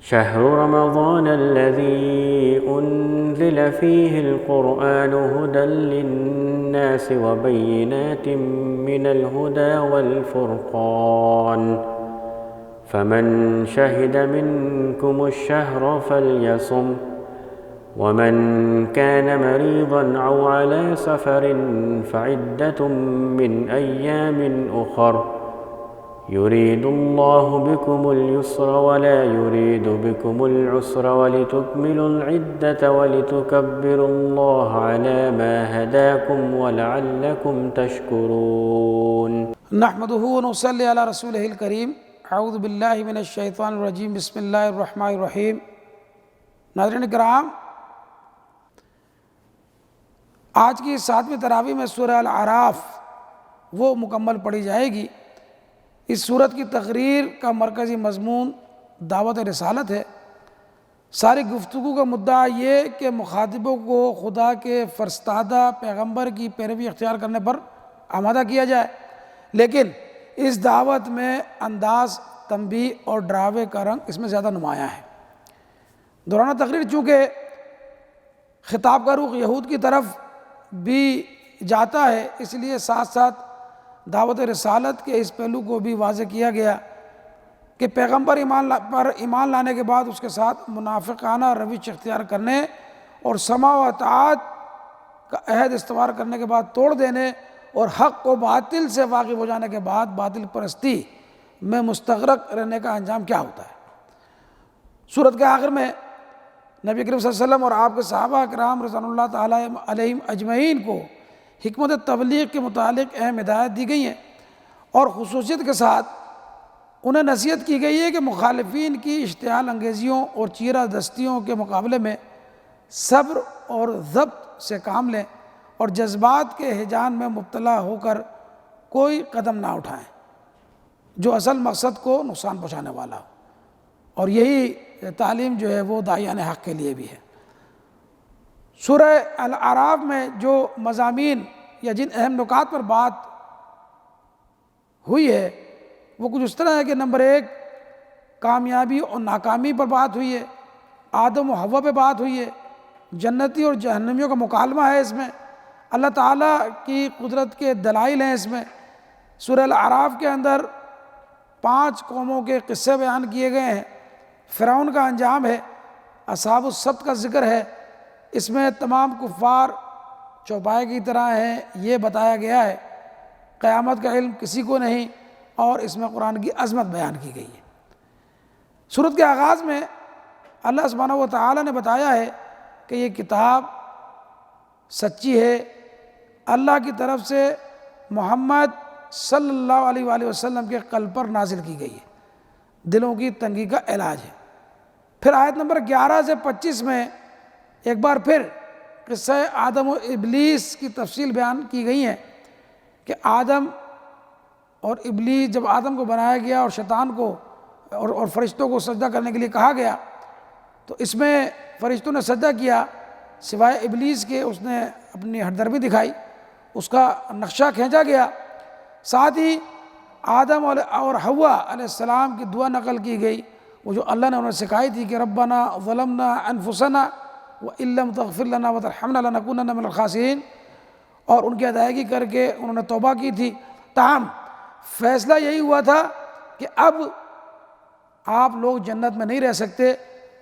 شهر رمضان الذي أنزل فيه القرآن هدى للناس وبينات من الهدى والفرقان فمن شهد منكم الشهر فليصم ومن كان مريضا أو على سفر فعدة من أيام أخر يريد الله بكم اليسر ولا يريد بكم العسر ولتكملوا العدة ولتكبروا الله على ما هداكم ولعلكم تشكرون. نحمده ونصلي على رسوله الكريم. اعوذ باللہ من الشیطان الرجیم. بسم اللہ الرحمن الرحیم. ناظرین کرام، آج کی 7ویں تراویح میں سورہ الاعراف وہ مکمل پڑھی جائے گی. اس سورت کی تقریر کا مرکزی مضمون دعوت رسالت ہے. ساری گفتگو کا مدعا یہ کہ مخاطبوں کو خدا کے فرستادہ پیغمبر کی پیروی اختیار کرنے پر آمادہ کیا جائے، لیکن اس دعوت میں انداز، تنبیہ اور ڈراوے کا رنگ اس میں زیادہ نمایاں ہے. دوران تقریر چونکہ خطاب کا رخ یہود کی طرف بھی جاتا ہے، اس لیے ساتھ ساتھ دعوت رسالت کے اس پہلو کو بھی واضح کیا گیا کہ پیغمبر پر ایمان لانے کے بعد اس کے ساتھ منافقانہ روش اختیار کرنے اور سماع و اطاعت کا عہد استوار کرنے کے بعد توڑ دینے اور حق و باطل سے واقف ہو جانے کے بعد باطل پرستی میں مستغرق رہنے کا انجام کیا ہوتا ہے. سورت کے آخر میں نبی کریم صلی اللہ علیہ وسلم اور آپ کے صحابہ کرام رضوان اللہ تعالیٰ علیہم اجمعین کو حکمت تبلیغ کے متعلق اہم ہدایت دی گئی ہیں اور خصوصیت کے ساتھ انہیں نصیحت کی گئی ہے کہ مخالفین کی اشتعال انگیزیوں اور چیرہ دستیوں کے مقابلے میں صبر اور ضبط سے کام لیں اور جذبات کے ہیجان میں مبتلا ہو کر کوئی قدم نہ اٹھائیں جو اصل مقصد کو نقصان پہنچانے والا ہو. اور یہی تعلیم جو ہے وہ داعیان حق کے لیے بھی ہے. سورہ الاعراف میں جو مضامین یا جن اہم نکات پر بات ہوئی ہے وہ کچھ اس طرح ہے کہ نمبر 1، کامیابی اور ناکامی پر بات ہوئی ہے، آدم و حوا پہ بات ہوئی ہے، جنتی اور جہنمیوں کا مکالمہ ہے، اس میں اللہ تعالیٰ کی قدرت کے دلائل ہیں. اس میں سورہ الاعراف کے اندر 5 قوموں کے قصے بیان کیے گئے ہیں. فرعون کا انجام ہے، اصحاب السبت کا ذکر ہے، اس میں تمام کفار چوپائے کی طرح ہیں یہ بتایا گیا ہے. قیامت کا علم کسی کو نہیں، اور اس میں قرآن کی عظمت بیان کی گئی ہے. سورت کے آغاز میں اللہ سبحانہ و تعالیٰ نے بتایا ہے کہ یہ کتاب سچی ہے، اللہ کی طرف سے محمد صلی اللہ علیہ وآلہ وسلم کے قلب پر نازل کی گئی ہے، دلوں کی تنگی کا علاج ہے. پھر آیت نمبر 11 سے 25 میں ایک بار پھر قصہ آدم و ابلیس کی تفصیل بیان کی گئی ہے کہ آدم اور ابلیس، جب آدم کو بنایا گیا اور شیطان کو اور فرشتوں کو سجدہ کرنے کے لیے کہا گیا تو اس میں فرشتوں نے سجدہ کیا سوائے ابلیس کے. اس نے اپنی ہمدردی دکھائی، اس کا نقشہ کھینچا گیا. ساتھ ہی آدم اور حوا علیہ السلام کی دعا نقل کی گئی، وہ جو اللہ نے انہیں سکھائی تھی کہ ربنا ظلمنا انفسنا وَإِن لَّمْ تَغْفِرْ لَنَا وَتَرْحَمْنَا لَنَكُونَنَّ مِنَ الْخَاسِرِينَ، اور ان کی ادائیگی کر کے انہوں نے توبہ کی تھی. تاہم فیصلہ یہی ہوا تھا کہ اب آپ لوگ جنت میں نہیں رہ سکتے،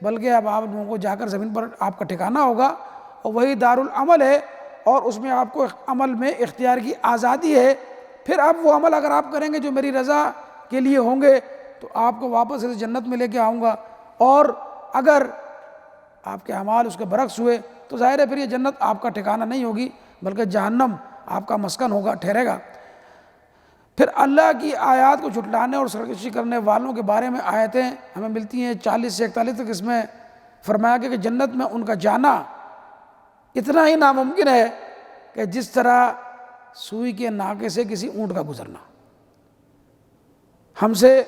بلکہ اب آپ لوگوں کو جا کر زمین پر آپ کا ٹھکانہ ہوگا، اور وہی دارالعمل ہے، اور اس میں آپ کو عمل میں اختیار کی آزادی ہے. پھر اب وہ عمل اگر آپ کریں گے جو میری رضا کے لیے ہوں گے تو آپ کو واپس اس جنت میں لے کے آؤں گا، اور اگر آپ کے اعمال اس کے برعکس ہوئے تو ظاہر ہے پھر یہ جنت آپ کا ٹھکانہ نہیں ہوگی بلکہ جہنم آپ کا مسکن ہوگا، ٹھہرے گا. پھر اللہ کی آیات کو جھٹلانے اور سرکشی کرنے والوں کے بارے میں آیتیں ہمیں ملتی ہیں 40 سے 41 تک. اس میں فرمایا گیا کہ جنت میں ان کا جانا اتنا ہی ناممکن ہے کہ جس طرح سوئی کے ناکے سے کسی اونٹ کا گزرنا. ہم سے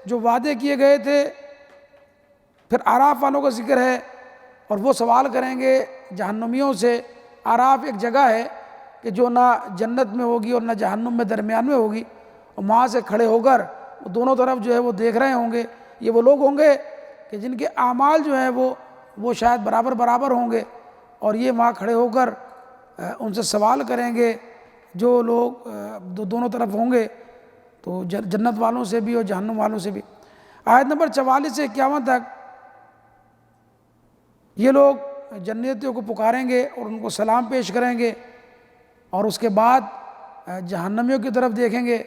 جو وعدے کیے گئے تھے. پھر اعراف والوں کا ذکر ہے اور وہ سوال کریں گے جہنمیوں سے. اعراف ایک جگہ ہے کہ جو نہ جنت میں ہوگی اور نہ جہنم میں، درمیان میں ہوگی، اور وہاں سے کھڑے ہو کر وہ دونوں طرف جو ہے وہ دیکھ رہے ہوں گے. یہ وہ لوگ ہوں گے کہ جن کے اعمال جو ہیں وہ شاید برابر ہوں گے، اور یہ وہاں کھڑے ہو کر ان سے سوال کریں گے جو لوگ دونوں طرف ہوں گے، تو جنت والوں سے بھی اور جہنم والوں سے بھی۔ آیت نمبر 44 سے 51 تک یہ لوگ جنتیوں کو پکاریں گے اور ان کو سلام پیش کریں گے، اور اس کے بعد جہنمیوں کی طرف دیکھیں گے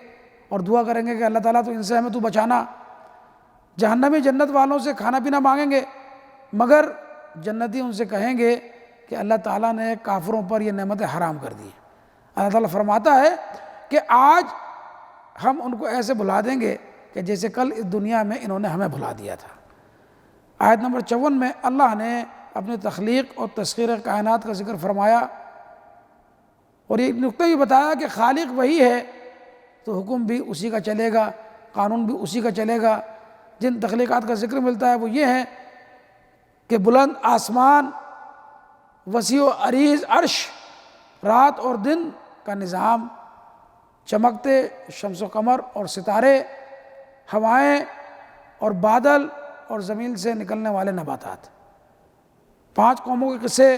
اور دعا کریں گے کہ اللہ تعالیٰ تو ان سے ہمیں تو بچانا۔ جہنمی جنت والوں سے کھانا پینا مانگیں گے، مگر جنتی ان سے کہیں گے کہ اللہ تعالیٰ نے کافروں پر یہ نعمتیں حرام کر دی۔ اللہ تعالیٰ فرماتا ہے کہ آج ہم ان کو ایسے بھلا دیں گے کہ جیسے کل اس دنیا میں انہوں نے ہمیں بھلا دیا تھا۔ آیت نمبر 54 میں اللہ نے اپنی تخلیق اور تسخیر کائنات کا ذکر فرمایا، اور یہ نقطہ بھی بتایا کہ خالق وہی ہے تو حکم بھی اسی کا چلے گا، قانون بھی اسی کا چلے گا۔ جن تخلیقات کا ذکر ملتا ہے وہ یہ ہے کہ بلند آسمان، وسیع و عریض عرش، رات اور دن کا نظام، چمکتے شمس و قمر اور ستارے، ہوائیں اور بادل اور زمین سے نکلنے والے نباتات۔ 5 قوموں کے قصے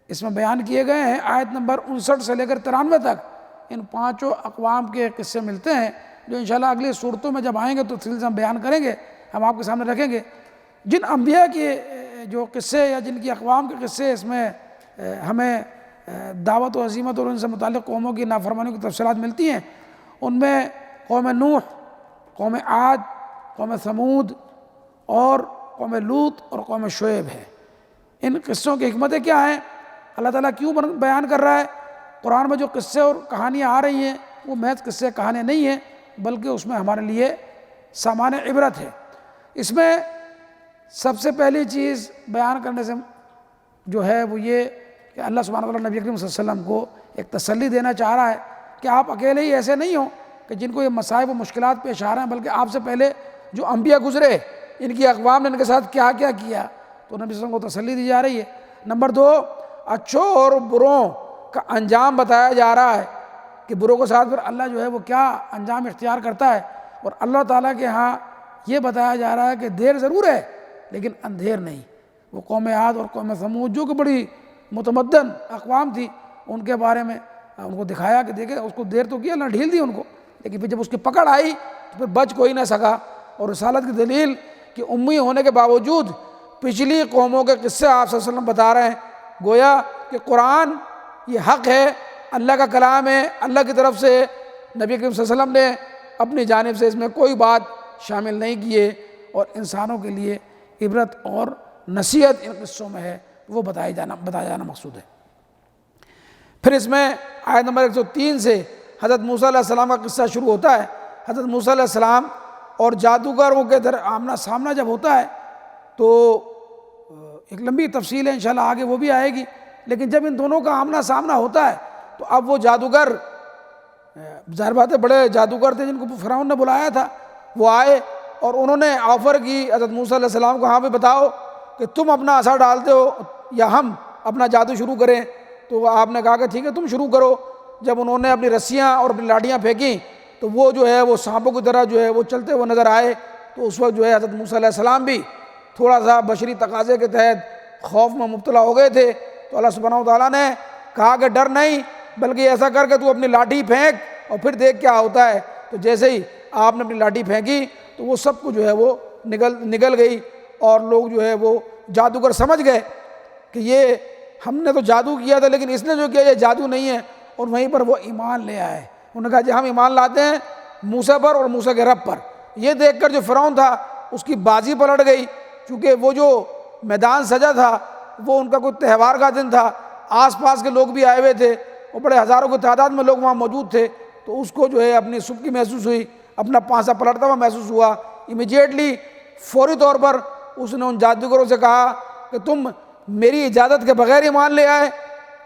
اس میں بیان کیے گئے ہیں۔ آیت نمبر 59 سے لے کر 93 تک ان 5 اقوام کے قصے ملتے ہیں، جو انشاءاللہ اگلی صورتوں میں جب آئیں گے تو سلسلہ ہم بیان کریں گے، ہم آپ کے سامنے رکھیں گے۔ جن انبیاء کے جو قصے یا جن کی اقوام کے قصے اس میں ہمیں دعوت و عزیمت اور ان سے متعلق قوموں کی نافرمانی کی تفصیلات ملتی ہیں، ان میں قوم نوح، قوم عاد، قوم ثمود اور قوم لوط اور قوم شعیب ہے۔ ان قصوں کی حکمتیں کیا ہیں؟ اللہ تعالیٰ کیوں بیان کر رہا ہے؟ قرآن میں جو قصے اور کہانیاں آ رہی ہیں وہ محض قصے کہانیاں نہیں ہیں، بلکہ اس میں ہمارے لیے سامان عبرت ہے۔ اس میں سب سے پہلی چیز بیان کرنے سے جو ہے وہ یہ کہ اللہ سبحانہ وتعالیٰ نبی اکرم صلی اللہ علیہ وسلم کو ایک تسلی دینا چاہ رہا ہے کہ آپ اکیلے ہی ایسے نہیں ہوں کہ جن کو یہ مصائب و مشکلات پیش آ رہے ہیں، بلکہ آپ سے پہلے جو انبیاء گزرے ان کی اقوام نے ان کے ساتھ کیا کیا کیا، تو نبی صلی اللہ علیہ وسلم کو تسلی دی جا رہی ہے۔ نمبر 2، اچھوں اور بروں کا انجام بتایا جا رہا ہے کہ بروں کے ساتھ پھر اللہ جو ہے وہ کیا انجام اختیار کرتا ہے، اور اللہ تعالیٰ کے ہاں یہ بتایا جا رہا ہے کہ دیر ضرور ہے لیکن اندھیر نہیں۔ وہ قوم عاد اور قوم ثمود جو کہ بڑی متمدن اقوام تھی، ان کے بارے میں ان کو دکھایا کہ دیکھیں اس کو دیر تو کیا، اللہ ڈھیل دی ان کو، لیکن پھر جب اس کی پکڑ آئی تو پھر بچ کوئی نہ سکا۔ اور رسالت کی دلیل کہ امی ہونے کے باوجود پچھلی قوموں کے قصے آپ صلی اللہ علیہ وسلم بتا رہے ہیں، گویا کہ قرآن یہ حق ہے، اللہ کا کلام ہے، اللہ کی طرف سے، نبی کریم صلی اللہ علیہ وسلم نے اپنی جانب سے اس میں کوئی بات شامل نہیں کیے، اور انسانوں کے لیے عبرت اور نصیحت ان قصوں میں ہے، وہ بتایا جانا مقصود ہے۔ پھر اس میں آیت نمبر 103 سے حضرت موسیٰ علیہ السلام کا قصہ شروع ہوتا ہے۔ حضرت موسیٰ علیہ السلام اور جادوگروں کے آمنا سامنا جب ہوتا ہے تو ایک لمبی تفصیل ہے، انشاءاللہ آگے وہ بھی آئے گی، لیکن جب ان دونوں کا آمنا سامنا ہوتا ہے تو اب وہ جادوگر، ظاہر بات ہے بڑے جادوگر تھے جن کو فرعون نے بلایا تھا، وہ آئے اور انہوں نے آفر کی حضرت موسیٰ علیہ السلام کو، ہاں بھی بتاؤ کہ تم اپنا عصا ڈالتے ہو یا ہم اپنا جادو شروع کریں؟ تو آپ نے کہا کہ ٹھیک ہے تم شروع کرو۔ جب انہوں نے اپنی رسیاں اور اپنی لاٹیاں پھینکیں تو وہ جو ہے وہ سانپوں کی طرح جو ہے وہ چلتے ہوئے نظر آئے، تو اس وقت جو ہے حضرت موسیٰ علیہ السلام بھی تھوڑا سا بشری تقاضے کے تحت خوف میں مبتلا ہو گئے تھے، تو اللہ سبحانہ وتعالیٰ نے کہا کہ ڈر نہیں، بلکہ ایسا کر کے تو اپنی لاٹھی پھینک اور پھر دیکھ کیا ہوتا ہے۔ تو جیسے ہی آپ نے اپنی لاٹھی پھینکی تو وہ سب کو جو ہے وہ نگل گئی، اور لوگ جو ہے وہ جادوگر سمجھ گئے کہ یہ ہم نے تو جادو کیا تھا لیکن اس نے جو کیا یہ جادو نہیں ہے، اور وہیں پر وہ ایمان لے آئے۔ انہوں نے کہا جی ہم ایمان لاتے ہیں موسیٰ پر اور موسیٰ کے رب پر۔ یہ دیکھ کر جو فرعون تھا اس کی بازی پلٹ گئی، کیونکہ وہ جو میدان سجا تھا وہ ان کا کوئی تہوار کا دن تھا، آس پاس کے لوگ بھی آئے ہوئے تھے، وہ بڑے ہزاروں کی تعداد میں لوگ وہاں موجود تھے، تو اس کو جو ہے اپنی سبکی محسوس ہوئی، اپنا پانسا پلٹتا ہوا محسوس ہوا۔ امیڈیٹلی فوری طور پر اس نے ان جادوگروں سے کہا کہ تم میری اجازت کے بغیر ایمان لے آئے،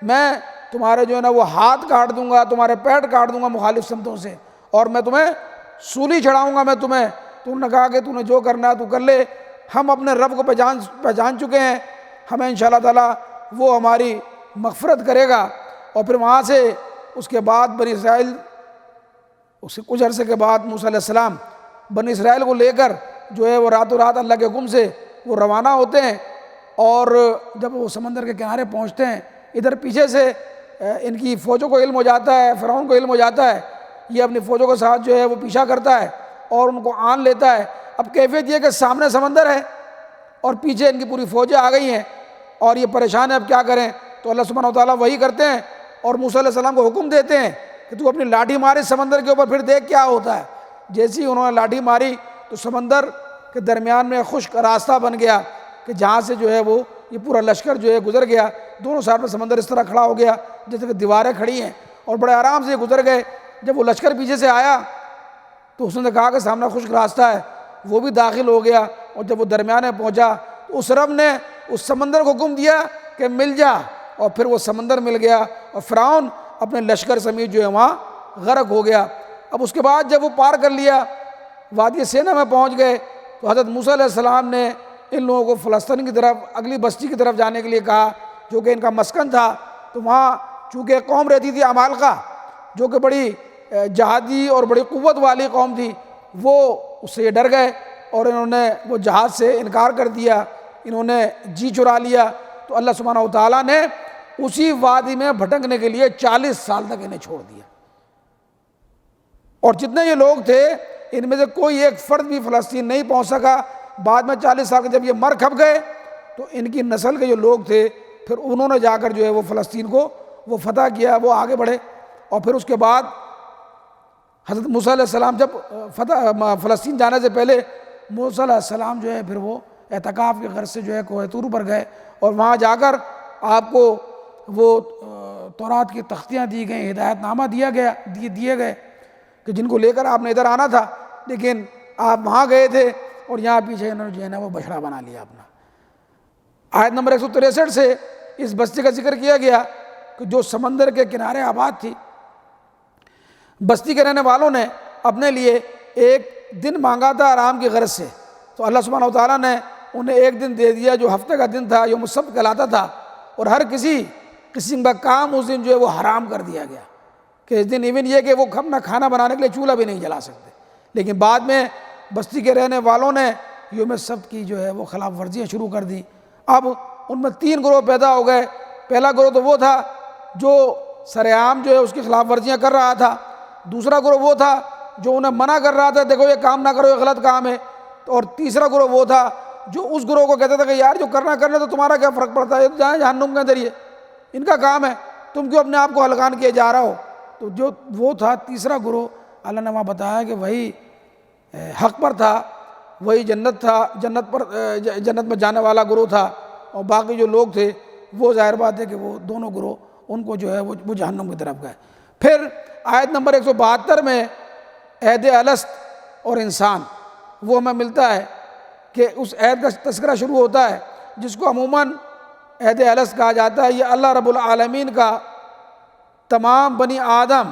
میں تمہارے جو ہے نا وہ ہاتھ کاٹ دوں گا، تمہارے پیٹ کاٹ دوں گا مخالف سمتوں سے، اور میں تمہیں سولی چڑھاؤں گا میں تمہیں۔ تو انہوں نے کہا کہ تو نے جو کرنا ہے تو کر لے، ہم اپنے رب کو پہچان چکے ہیں، ہمیں انشاءاللہ تعالیٰ وہ ہماری مغفرت کرے گا۔ اور پھر وہاں سے اس کے بعد بنی اسرائیل، اس کے کچھ عرصے کے بعد موسیٰ علیہ السلام بنی اسرائیل کو لے کر جو ہے وہ راتوں رات اللہ کے حکم سے وہ روانہ ہوتے ہیں، اور جب وہ سمندر کے کنارے پہنچتے ہیں، ادھر پیچھے سے ان کی فوجوں کو علم ہو جاتا ہے، فرعون کو علم ہو جاتا ہے، یہ اپنی فوجوں کے ساتھ جو ہے وہ پیچھا کرتا ہے اور ان کو آن لیتا ہے۔ اب کیفیت یہ کہ سامنے سمندر ہے اور پیچھے ان کی پوری فوجیں آ گئی ہیں اور یہ پریشان ہے اب کیا کریں، تو اللہ سبحانہ و تعالیٰ وہی کرتے ہیں اور موسیٰ علیہ السلام کو حکم دیتے ہیں کہ تو اپنی لاٹھی ماری سمندر کے اوپر، پھر دیکھ کیا ہوتا ہے۔ جیسے ہی انہوں نے لاٹھی ماری تو سمندر کے درمیان میں خشک راستہ بن گیا کہ جہاں سے جو ہے وہ یہ پورا لشکر جو ہے گزر گیا، دونوں سائڈ میں سمندر اس طرح کھڑا ہو گیا جیسے کہ دیواریں کھڑی ہیں، اور بڑے آرام سے گزر گئے۔ جب وہ لشکر پیچھے سے آیا تو اس نے کہا کہ سامنے خشک راستہ ہے، وہ بھی داخل ہو گیا، اور جب وہ درمیان میں پہنچا تو اس رب نے اس سمندر کو حکم دیا کہ مل جا، اور پھر وہ سمندر مل گیا اور فرعون اپنے لشکر سمیت جو ہے وہاں غرق ہو گیا۔ اب اس کے بعد جب وہ پار کر لیا، وادی سینا میں پہنچ گئے، تو حضرت موسیٰ علیہ السلام نے ان لوگوں کو فلسطین کی طرف اگلی بستی کی طرف جانے کے لیے کہا جو کہ ان کا مسکن تھا۔ تو وہاں چونکہ قوم رہتی تھی عمالقہ، جو کہ بڑی جہادی اور بڑی قوت والی قوم تھی، وہ اس سے ڈر گئے اور انہوں نے وہ جہاد سے انکار کر دیا، انہوں نے جی چرا لیا۔ تو اللہ سبحانہ و تعالیٰ نے اسی وادی میں بھٹکنے کے لیے 40 سال تک انہیں چھوڑ دیا، اور جتنے یہ لوگ تھے ان میں سے کوئی ایک فرد بھی فلسطین نہیں پہنچ سکا۔ بعد میں 40 سال کے جب یہ مر کھپ گئے تو ان کی نسل کے جو لوگ تھے پھر انہوں نے جا کر جو ہے وہ فلسطین کو وہ فتح کیا، وہ آگے بڑھے، اور پھر اس کے بعد حضرت موسیٰ علیہ السلام جب فلسطین جانے سے پہلے موسیٰ علیہ السلام جو ہے پھر وہ اعتکاف کے غرض سے جو ہے کوہ طور پر گئے، اور وہاں جا کر آپ کو وہ تورات کی تختیاں دی گئیں، ہدایت نامہ دیے گئے کہ جن کو لے کر آپ نے ادھر آنا تھا، لیکن آپ وہاں گئے تھے اور یہاں پیچھے انہوں نے جو ہے نا وہ بچڑا بنا لیا اپنا۔ آیت نمبر 163 سے اس بستی کا ذکر کیا گیا کہ جو سمندر کے کنارے آباد تھی، بستی کے رہنے والوں نے اپنے لیے ایک دن مانگا تھا آرام کی غرض سے، تو اللہ سبحانہ و تعالیٰ نے انہیں ایک دن دے دیا جو ہفتے کا دن تھا، یوم السبت کہلاتا تھا، اور ہر کسی قسم کا کام اس دن جو ہے وہ حرام کر دیا گیا کہ اس دن ایون یہ کہ وہ اپنا کھانا بنانے کے لیے چولہا بھی نہیں جلا سکتے۔ لیکن بعد میں بستی کے رہنے والوں نے یوم السبت کی جو ہے وہ خلاف ورزیاں شروع کر دی۔ اب ان میں 3 گروہ پیدا ہو گئے۔ پہلا گروہ تو وہ تھا جو سر عام جو ہے اس کی خلاف ورزیاں کر رہا تھا، دوسرا گروہ وہ تھا جو انہیں منع کر رہا تھا دیکھو یہ کام نہ کرو یہ غلط کام ہے، اور تیسرا گروہ وہ تھا جو اس گروہ کو کہتا تھا کہ یار جو کرنا تو تمہارا کیا فرق پڑتا ہے، یہ تو جائیں جہنم کے اندر، یہ ان کا کام ہے، تم کیوں اپنے آپ کو ہلکان کیے جا رہا ہو۔ تو جو وہ تھا تیسرا گروہ، اللہ نے وہاں بتایا کہ وہی حق پر تھا، وہی جنت تھا، جنت میں جانے والا گروہ تھا، اور باقی جو لوگ تھے وہ ظاہر بات ہے کہ وہ دونوں گروہ ان کو جو ہے وہ جہنم کی طرف گئے۔ پھر آیت نمبر 172 میں عہد الست اور انسان وہ ہمیں ملتا ہے کہ اس عہد کا تذکرہ شروع ہوتا ہے جس کو عموماً عہد الست کہا جاتا ہے۔ یہ اللہ رب العالمین کا تمام بنی آدم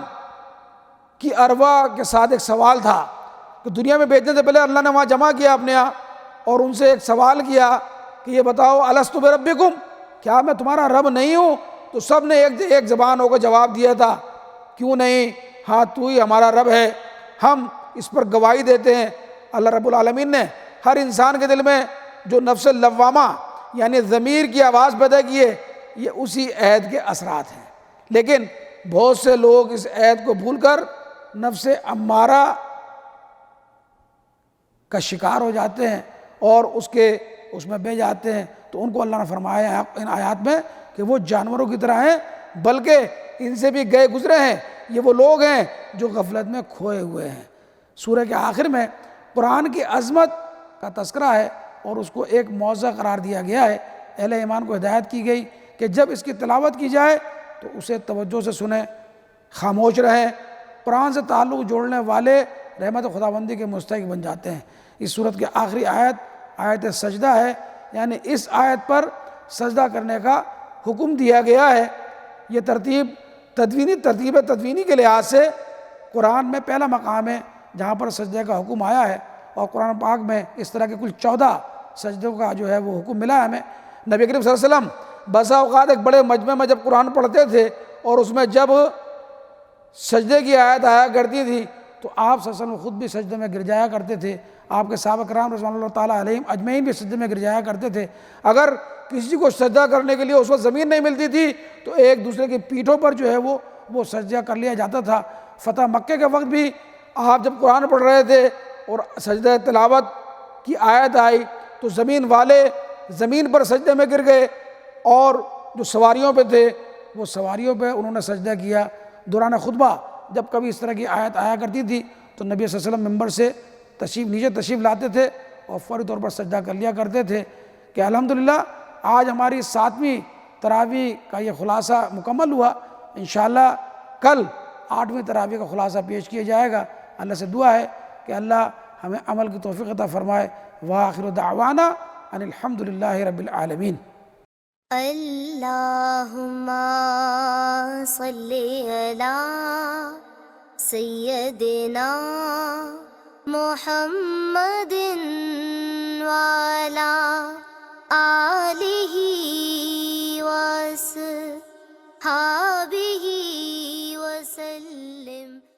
کی ارواح کے ساتھ ایک سوال تھا کہ دنیا میں بھیجنے سے پہلے اللہ نے وہاں جمع کیا اپنے یہاں اور ان سے ایک سوال کیا کہ یہ بتاؤ الست بربکم، کیا میں تمہارا رب نہیں ہوں؟ تو سب نے ایک زبان ہو کر جواب دیا تھا، کیوں نہیں، ہاں تو ہی ہمارا رب ہے، ہم اس پر گواہی دیتے ہیں۔ اللہ رب العالمین نے ہر انسان کے دل میں جو نفس لوامہ یعنی ضمیر کی آواز پیدا کی ہے، یہ اسی عہد کے اثرات ہیں، لیکن بہت سے لوگ اس عہد کو بھول کر نفس امارہ کا شکار ہو جاتے ہیں اور اس میں بہ جاتے ہیں۔ تو ان کو اللہ نے فرمایا ان آیات میں کہ وہ جانوروں کی طرح ہیں، بلکہ ان سے بھی گئے گزرے ہیں، یہ وہ لوگ ہیں جو غفلت میں کھوئے ہوئے ہیں۔ سورہ کے آخر میں قرآن کی عظمت کا تذکرہ ہے اور اس کو ایک موضوع قرار دیا گیا ہے۔ اہل ایمان کو ہدایت کی گئی کہ جب اس کی تلاوت کی جائے تو اسے توجہ سے سنیں، خاموش رہیں۔ قرآن سے تعلق جوڑنے والے رحمت خداوندی کے مستحق بن جاتے ہیں۔ اس صورت کی آخری آیت سجدہ ہے، یعنی اس آیت پر سجدہ کرنے کا حکم دیا گیا ہے۔ یہ ترتیب تدوینی کے لحاظ سے قرآن میں پہلا مقام ہے جہاں پر سجدے کا حکم آیا ہے، اور قرآن پاک میں اس طرح کے کل 14 سجدوں کا جو ہے وہ حکم ملا ہے ہمیں۔ نبی کریم صلی اللہ علیہ وسلم بسا اوقات ایک بڑے مجمع میں جب قرآن پڑھتے تھے اور اس میں جب سجدے کی آیت آیا کرتی تھی تو آپ صلی اللہ علیہ وسلم خود بھی سجدے میں گر جایا کرتے تھے۔ آپ کے صحابہ کرام رضوان اللہ تعالیٰ علیہم اجمعین بھی سجدے میں گر جایا کرتے تھے۔ اگر کسی کو سجدہ کرنے کے لیے اس وقت زمین نہیں ملتی تھی تو ایک دوسرے کی پیٹھوں پر جو ہے وہ سجدہ کر لیا جاتا تھا۔ فتح مکہ کے وقت بھی آپ جب قرآن پڑھ رہے تھے اور سجدہ تلاوت کی آیت آئی تو زمین والے زمین پر سجدے میں گر گئے، اور جو سواریوں پہ تھے وہ سواریوں پہ انہوں نے سجدہ کیا۔ دوران خطبہ جب کبھی اس طرح کی آیت آیا کرتی تھی تو نبی صلی اللہ علیہ وسلم ممبر سے نیچے تشریف لاتے تھے اور فوری طور پر سجدہ کر لیا کرتے تھے۔ کہ الحمدللہ آج ہماری 7ویں تراویح کا یہ خلاصہ مکمل ہوا۔ انشاءاللہ کل 8ویں تراویح کا خلاصہ پیش کیا جائے گا۔ اللہ سے دعا ہے کہ اللہ ہمیں عمل کی توفیق عطا فرمائے۔ وآخر دعوانا ان الحمدللہ رب العالمین۔ اللہم صلی علی سیدنا محمد وعلی آلہ وصحبہ